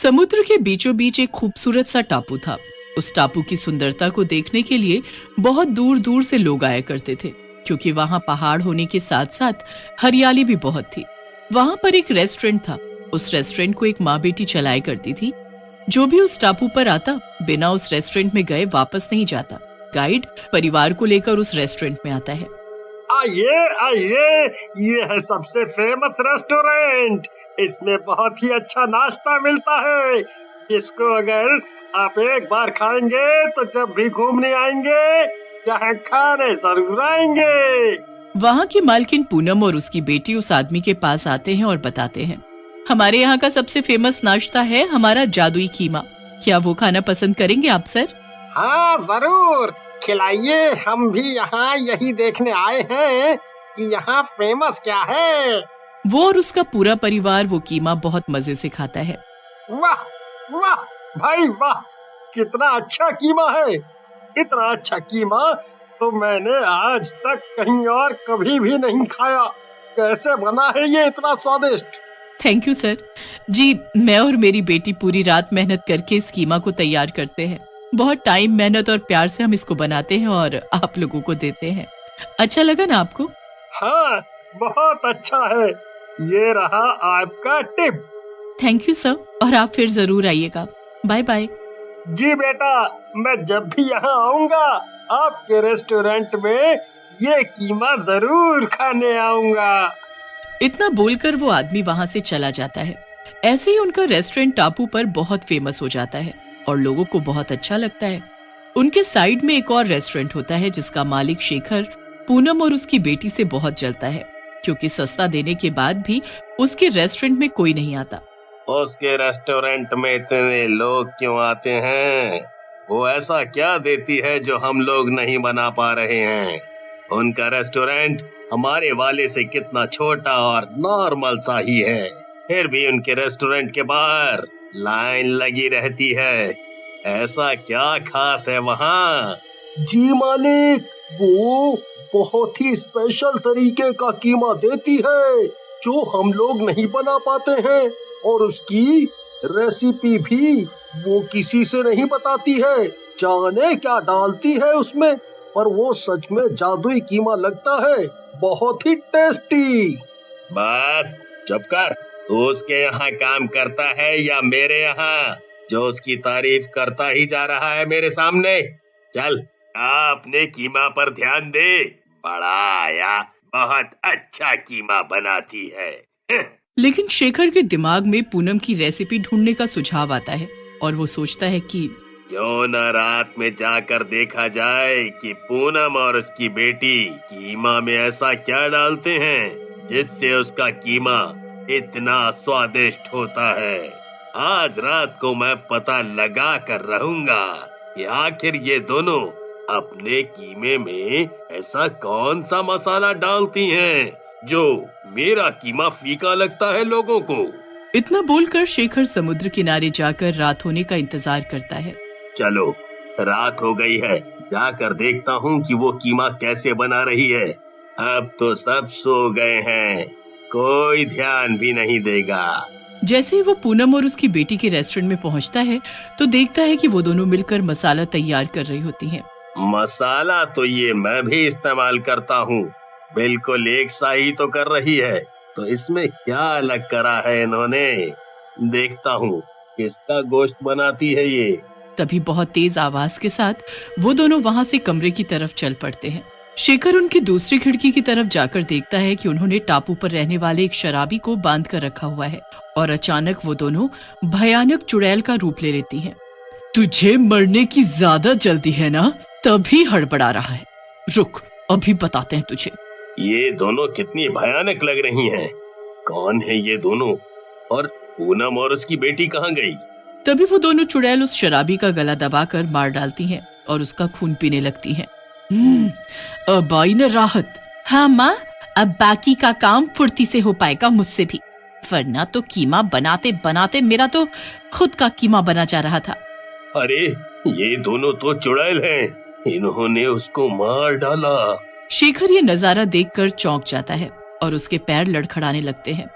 समुद्र के बीचों बीच एक खूबसूरत सा टापू था। उस टापू की सुंदरता को देखने के लिए बहुत दूर दूर से लोग आया करते थे, क्योंकि वहां पहाड़ होने के साथ साथ हरियाली भी बहुत थी। वहां पर एक रेस्टोरेंट था। उस रेस्टोरेंट को एक माँ बेटी चलाया करती थी। जो भी उस टापू पर आता, बिना उस रेस्टोरेंट में गए वापस नहीं जाता। गाइड परिवार को लेकर उस रेस्टोरेंट में आता है। आइए आइए, ये है सबसे फेमस रेस्टोरेंट। इसमें बहुत ही अच्छा नाश्ता मिलता है, इसको अगर आप एक बार खाएंगे तो जब भी घूमने आएंगे यहाँ खाने जरूर आएंगे। वहाँ की मालकिन पूनम और उसकी बेटी उस आदमी के पास आते हैं और बताते हैं, हमारे यहाँ का सबसे फेमस नाश्ता है हमारा जादुई कीमा। क्या वो खाना पसंद करेंगे आप सर? हाँ जरूर, खिलाइए। हम भी यहाँ यही देखने आए हैं कि यहाँ फेमस क्या है। वो और उसका पूरा परिवार वो कीमा बहुत मजे से खाता है। वाह वाह भाई वाह, कितना अच्छा कीमा है। इतना अच्छा कीमा तो मैंने आज तक कहीं और कभी भी नहीं खाया। कैसे बना है ये इतना स्वादिष्ट? Thank you sir. जी, मैं और मेरी बेटी पूरी रात मेहनत करके इस कीमा को तैयार करते हैं। बहुत टाइम, मेहनत और प्यार से हम इसको बनाते हैं और आप लोगों को देते हैं। अच्छा लगा ना आपको? हाँ, बहुत अच्छा है। ये रहा आपका टिप। थैंक यू सर, और आप फिर जरूर आइएगा। Bye bye. जी बेटा, मैं जब भी यहाँ आऊँगा आपके रेस्टोरेंट में ये कीमा जरूर खाने आऊँगा। इतना बोलकर वो आदमी वहां से चला जाता है। ऐसे ही उनका रेस्टोरेंट टापू पर बहुत फेमस हो जाता है और लोगों को बहुत अच्छा लगता है। उनके साइड में एक और रेस्टोरेंट होता है जिसका मालिक शेखर पूनम और उसकी बेटी से बहुत जलता है, क्योंकि सस्ता देने के बाद भी उसके रेस्टोरेंट में कोई नहीं आता। उसके रेस्टोरेंट में इतने लोग क्यों आते हैं? वो ऐसा क्या देती है जो हम लोग नहीं बना पा रहे हैं? उनका रेस्टोरेंट हमारे वाले से कितना छोटा और नॉर्मल सा ही है, फिर भी उनके रेस्टोरेंट के बाहर लाइन लगी रहती है। ऐसा क्या खास है वहाँ? जी मालिक, वो बहुत ही स्पेशल तरीके का कीमा देती है जो हम लोग नहीं बना पाते हैं, और उसकी रेसिपी भी वो किसी से नहीं बताती है। जाने क्या डालती है उसमें, पर वो सच में जादुई कीमा लगता है, बहुत ही टेस्टी। बस चुप कर। तू उसके यहाँ काम करता है या मेरे यहाँ, जो उसकी तारीफ करता ही जा रहा है मेरे सामने? चल, अपने कीमा पर ध्यान दे। बड़ा आया, बहुत अच्छा कीमा बनाती है। लेकिन शेखर के दिमाग में पूनम की रेसिपी ढूंढने का सुझाव आता है और वो सोचता है कि क्यों न रात में जाकर देखा जाए कि पूनम और उसकी बेटी कीमा में ऐसा क्या डालते हैं जिससे उसका कीमा इतना स्वादिष्ट होता है। आज रात को मैं पता लगा कर रहूंगा कि आखिर ये दोनों अपने कीमे में ऐसा कौन सा मसाला डालती हैं जो मेरा कीमा फीका लगता है लोगों को। इतना बोलकर शेखर समुद्र किनारे जाकर रात होने का इंतजार करता है। चलो, रात हो गई है, जाकर देखता हूँ कि वो कीमा कैसे बना रही है। अब तो सब सो गए हैं, कोई ध्यान भी नहीं देगा। जैसे ही वो पूनम और उसकी बेटी के रेस्टोरेंट में पहुंचता है तो देखता है कि वो दोनों मिलकर मसाला तैयार कर रही होती हैं। मसाला तो ये मैं भी इस्तेमाल करता हूँ, बिल्कुल एक सा ही तो कर रही है, तो इसमें क्या अलग करा है इन्होंने? देखता हूँ किसका गोश्त बनाती है ये। तभी बहुत तेज आवाज के साथ वो दोनों वहाँ से कमरे की तरफ चल पड़ते हैं। शेखर उनकी दूसरी खिड़की की तरफ जाकर देखता है कि उन्होंने टापू पर रहने वाले एक शराबी को बांध कर रखा हुआ है और अचानक वो दोनों भयानक चुड़ैल का रूप ले लेती हैं। तुझे मरने की ज्यादा जल्दी है ना, तभी हड़बड़ा रहा है। रुक, अभी बताते हैं तुझे। ये दोनों कितनी भयानक लग रही हैं। कौन है ये दोनों, और पूनम और उसकी बेटी कहाँ गई? तभी वो दोनों चुड़ैल उस शराबी का गला दबाकर मार डालती हैं और उसका खून पीने लगती हैं। अब आई न राहत। हाँ माँ, अब बाकी का काम फुर्ती से हो पाएगा मुझसे भी, वरना तो कीमा बनाते बनाते मेरा तो खुद का कीमा बना जा रहा था। अरे, ये दोनों तो चुड़ैल हैं, इन्होंने उसको मार डाला। शेखर ये नजारा देखकर चौंक जाता है और उसके पैर लड़खड़ाने लगते हैं।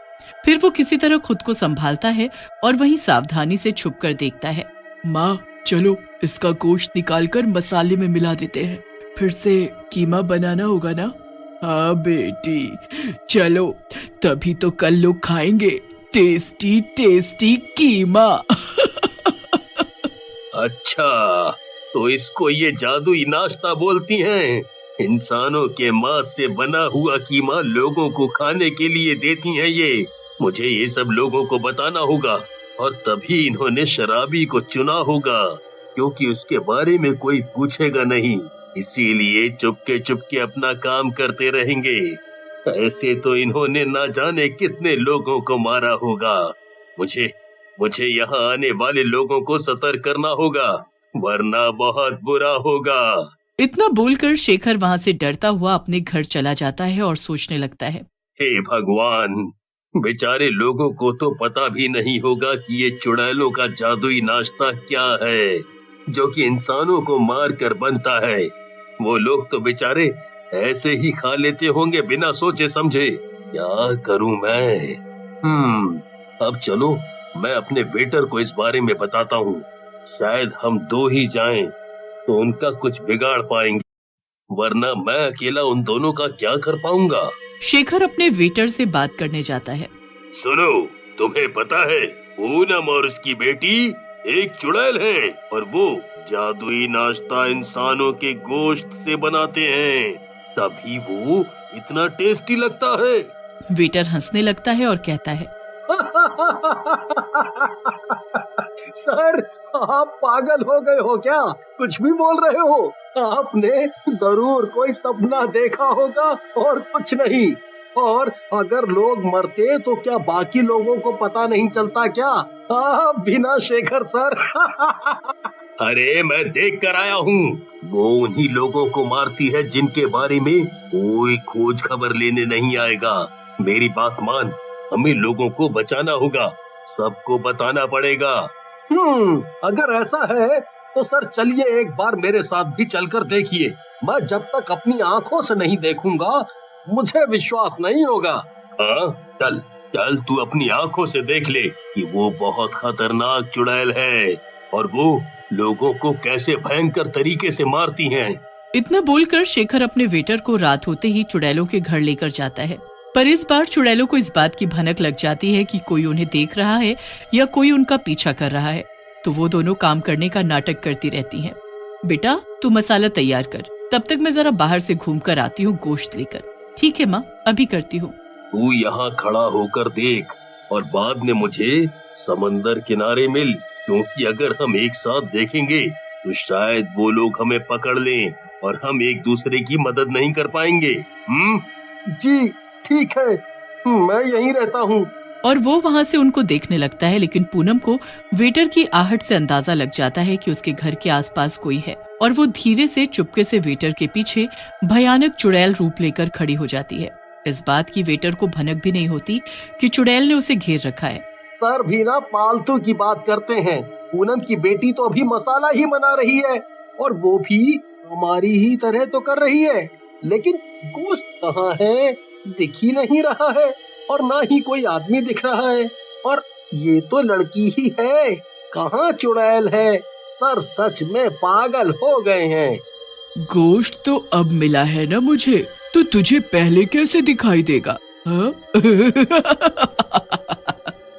फिर वो किसी तरह खुद को संभालता है और वहीं सावधानी से छुपकर देखता है। माँ चलो इसका गोश्त निकालकर मसाले में मिला देते हैं, फिर से कीमा बनाना होगा ना। हाँ बेटी चलो, तभी तो कल लोग खाएंगे टेस्टी टेस्टी कीमा। अच्छा, तो इसको ये जादुई नाश्ता बोलती हैं। इंसानों के मांस से बना हुआ कीमा लोगों को खाने के लिए देती हैं ये। मुझे ये सब लोगों को बताना होगा और तभी इन्होंने शराबी को चुना होगा, क्योंकि उसके बारे में कोई पूछेगा नहीं, इसीलिए चुपके चुपके अपना काम करते रहेंगे। ऐसे तो इन्होंने ना जाने कितने लोगों को मारा होगा। मुझे यहाँ आने वाले लोगों को सतर्क करना होगा, वरना बहुत बुरा होगा। इतना बोलकर शेखर वहाँ से डरता हुआ अपने घर चला जाता है और सोचने लगता है, हे भगवान, बेचारे लोगों को तो पता भी नहीं होगा कि ये चुड़ैलों का जादुई नाश्ता क्या है, जो कि इंसानों को मार कर बनता है। वो लोग तो बेचारे ऐसे ही खा लेते होंगे बिना सोचे समझे। क्या करूं मैं? अब चलो, मैं अपने वेटर को इस बारे में बताता हूँ। शायद हम दो ही जाएं तो उनका कुछ बिगाड़ पाएंगे, वरना मैं अकेला उन दोनों का क्या कर पाऊंगा। शेखर अपने वेटर से बात करने जाता है। सुनो, तुम्हें पता है पूनम और उसकी बेटी एक चुड़ैल है और वो जादुई नाश्ता इंसानों के गोश्त से बनाते हैं, तभी वो इतना टेस्टी लगता है। वेटर हंसने लगता है और कहता है, सर आप पागल हो गए हो क्या? कुछ भी बोल रहे हो? आपने जरूर कोई सपना देखा होगा और कुछ नहीं। और अगर लोग मरते तो क्या बाकी लोगों को पता नहीं चलता क्या? बिना शेखर सर। अरे मैं देख कर आया हूँ, वो उन्हीं लोगों को मारती है जिनके बारे में कोई खोज खबर लेने नहीं आएगा। मेरी बात मान, हमें लोगों को बचाना होगा, सबको बताना पड़ेगा। अगर ऐसा है तो सर चलिए एक बार मेरे साथ भी चलकर देखिए। मैं जब तक अपनी आंखों से नहीं देखूंगा मुझे विश्वास नहीं होगा। हाँ, चल चल, तू अपनी आंखों से देख ले कि वो बहुत खतरनाक चुड़ैल है और वो लोगों को कैसे भयंकर तरीके से मारती हैं। इतना बोलकर शेखर अपने वेटर को रात होते ही चुड़ैलों के घर लेकर जाता है। पर इस बार चुड़ैलों को इस बात की भनक लग जाती है कि कोई उन्हें देख रहा है या कोई उनका पीछा कर रहा है, तो वो दोनों काम करने का नाटक करती रहती हैं। बेटा तू मसाला तैयार कर, तब तक मैं जरा बाहर से घूम कर आती हूँ गोश्त लेकर। ठीक है माँ, अभी करती हूँ। तू यहाँ खड़ा होकर देख और बाद में मुझे समंदर किनारे मिल, क्योंकि अगर हम एक साथ देखेंगे तो शायद वो लोग हमें पकड़ लें और हम एक दूसरे की मदद नहीं कर पाएंगे। जी ठीक है, मैं यहीं रहता हूँ। और वो वहाँ से उनको देखने लगता है, लेकिन पूनम को वेटर की आहट से अंदाजा लग जाता है कि उसके घर के आसपास कोई है और वो धीरे से चुपके से वेटर के पीछे भयानक चुड़ैल रूप लेकर खड़ी हो जाती है। इस बात की वेटर को भनक भी नहीं होती कि चुड़ैल ने उसे घेर रखा है। सर भी ना फालतू की बात करते हैं। पूनम की बेटी तो अभी मसाला ही बना रही है और वो भी हमारी ही तरह तो कर रही है, लेकिन गोश्त कहाँ है? दिख ही नहीं रहा है और ना ही कोई आदमी दिख रहा है, और ये तो लड़की ही है, कहाँ चुड़ैल है? सर सच में पागल हो गए हैं। गोश्त तो अब मिला है ना मुझे, तो तुझे पहले कैसे दिखाई देगा? हाँ?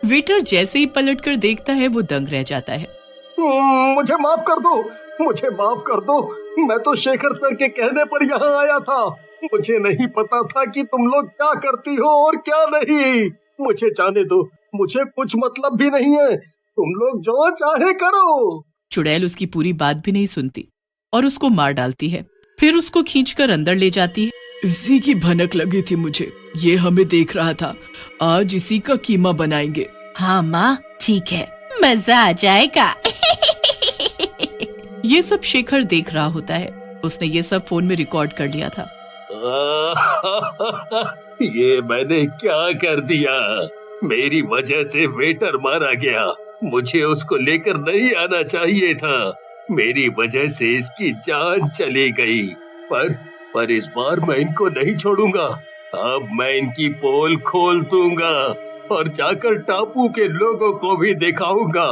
वेटर जैसे ही पलटकर देखता है वो दंग रह जाता है। मुझे माफ कर दो, मुझे माफ कर दो। मैं तो शेखर सर के कहने पर यहाँ आया था। मुझे नहीं पता था कि तुम लोग क्या करती हो और क्या नहीं। मुझे जाने दो, मुझे कुछ मतलब भी नहीं है। तुम लोग जो चाहे करो। चुड़ैल उसकी पूरी बात भी नहीं सुनती और उसको मार डालती है। फिर उसको खींचकर अंदर ले जाती है। इसी की भनक लगी थी मुझे, ये हमें देख रहा था। आज इसी का कीमा बनाएंगे। हाँ माँ ठीक है, मजा आ जाएगा। ये सब शेखर देख रहा होता है। उसने ये सब फोन में रिकॉर्ड कर लिया था। ये मैंने क्या कर दिया? मेरी वजह से वेटर मारा गया। मुझे उसको लेकर नहीं आना चाहिए था। मेरी वजह से इसकी जान चली गई। पर इस बार मैं इनको नहीं छोड़ूंगा। अब मैं इनकी पोल खोल दूंगा। और जाकर टापू के लोगों को भी दिखाऊंगा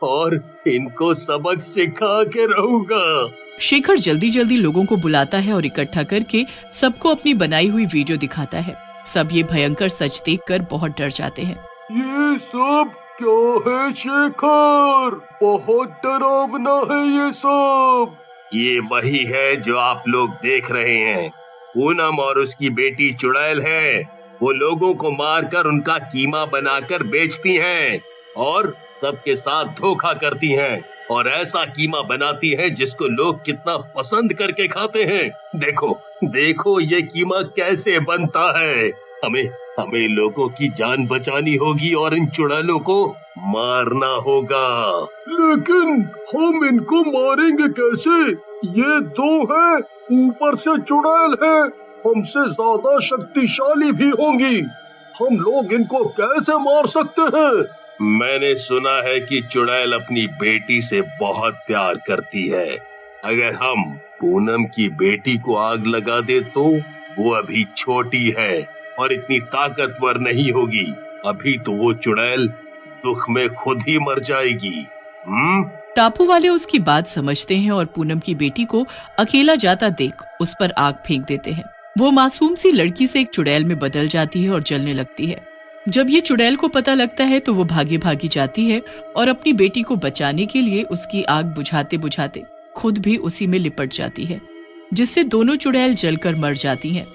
और इनको सबक सिखा के रहूंगा। शेखर जल्दी जल्दी लोगों को बुलाता है और इकट्ठा करके सबको अपनी बनाई हुई वीडियो दिखाता है। सब ये भयंकर सच देखकर बहुत डर जाते हैं। ये सब क्या है शेखर? बहुत डरावना है ये सब। ये वही है जो आप लोग देख रहे हैं। पूनम और उसकी बेटी चुड़ैल है। वो लोगों को मारकर उनका कीमा बनाकर बेचती हैं और सबके साथ धोखा करती हैं और ऐसा कीमा बनाती है जिसको लोग कितना पसंद करके खाते हैं। देखो देखो ये कीमा कैसे बनता है। हमें लोगों की जान बचानी होगी और इन चुड़ैलों को मारना होगा। लेकिन हम इनको मारेंगे कैसे? ये दो हैं, ऊपर से चुड़ैल है, हमसे ज्यादा शक्तिशाली भी होंगी। हम लोग इनको कैसे मार सकते हैं? मैंने सुना है कि चुड़ैल अपनी बेटी से बहुत प्यार करती है। अगर हम पूनम की बेटी को आग लगा दे तो वो अभी छोटी है और इतनी ताकतवर नहीं होगी। अभी तो वो चुड़ैल दुख में खुद ही मर जाएगी। टापू वाले उसकी बात समझते हैं और पूनम की बेटी को अकेला जाता देख उस पर आग फेंक देते हैं। वो मासूम सी लड़की से एक चुड़ैल में बदल जाती है और जलने लगती है। जब ये चुड़ैल को पता लगता है तो वो भागी भागी जाती है और अपनी बेटी को बचाने के लिए उसकी आग बुझाते बुझाते खुद भी उसी में लिपट जाती है, जिससे दोनों चुड़ैल जलकर मर जाती हैं।